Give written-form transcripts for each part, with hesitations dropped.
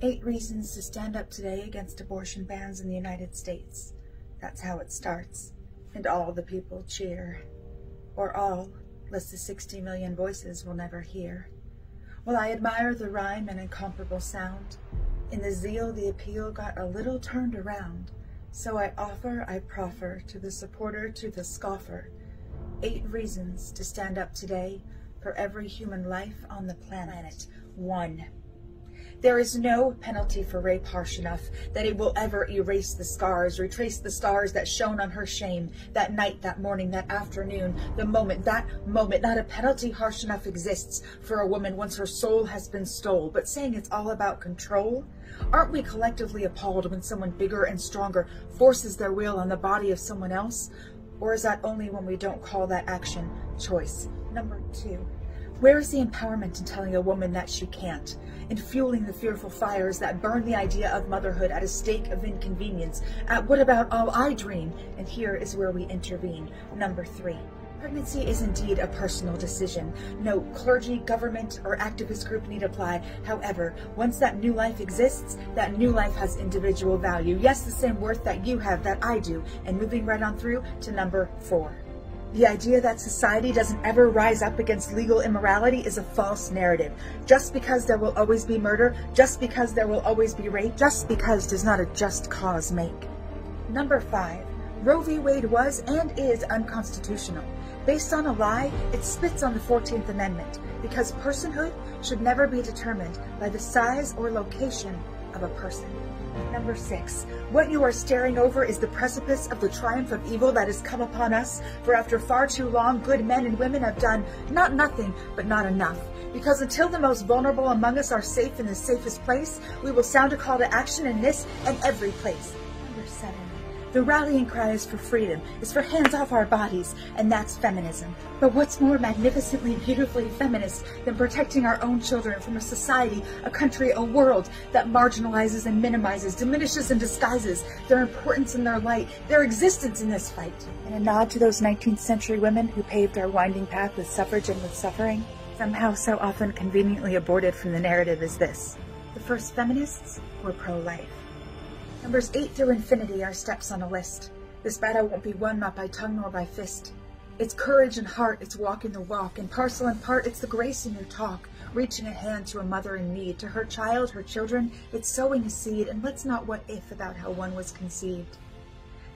8 reasons to stand up today against abortion bans in the United States. That's how it starts. And all the people cheer. Or all, lest the 60 million voices will never hear. While I admire the rhyme and incomparable sound, in the zeal the appeal got a little turned around. So I proffer to the supporter, to the scoffer, 8 reasons to stand up today for every human life on the planet. 1. There is no penalty for rape harsh enough that it will ever erase the scars, retrace the stars that shone on her shame, that night, that morning, that afternoon, the moment, that moment. Not a penalty harsh enough exists for a woman once her soul has been stole. But saying it's all about control? Aren't we collectively appalled when someone bigger and stronger forces their will on the body of someone else? Or is that only when we don't call that action choice? Number 2. Where is the empowerment in telling a woman that she can't? In fueling the fearful fires that burn the idea of motherhood at a stake of inconvenience? At what about all I dream? And here is where we intervene. Number 3. Pregnancy is indeed a personal decision. No clergy, government, or activist group need apply. However, once that new life exists, that new life has individual value. Yes, the same worth that you have, that I do. And moving right on through to number 4. The idea that society doesn't ever rise up against legal immorality is a false narrative. Just because there will always be murder, just because there will always be rape, just because does not a just cause make. Number 5. Roe v. Wade was and is unconstitutional. Based on a lie, it spits on the 14th Amendment, because personhood should never be determined by the size or location of a person. Number 6. What you are staring over is the precipice of the triumph of evil that has come upon us, for after far too long, good men and women have done not nothing, but not enough. Because until the most vulnerable among us are safe in the safest place, we will sound a call to action in this and every place. Number 7. The rallying cry is for freedom, is for hands off our bodies, and that's feminism. But what's more magnificently, beautifully feminist than protecting our own children from a society, a country, a world that marginalizes and minimizes, diminishes and disguises their importance and their light, their existence in this fight? And a nod to those 19th century women who paved our winding path with suffrage and with suffering, somehow so often conveniently aborted from the narrative, is this: the first feminists were pro-life. Numbers 8 through infinity are steps on a list. This battle won't be won not by tongue nor by fist. It's courage and heart, it's walking the walk, and parcel and part, it's the grace in your talk, reaching a hand to a mother in need, to her child, her children, it's sowing a seed, and let's not what if about how one was conceived.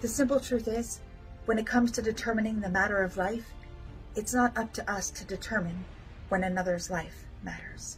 The simple truth is, when it comes to determining the matter of life, it's not up to us to determine when another's life matters.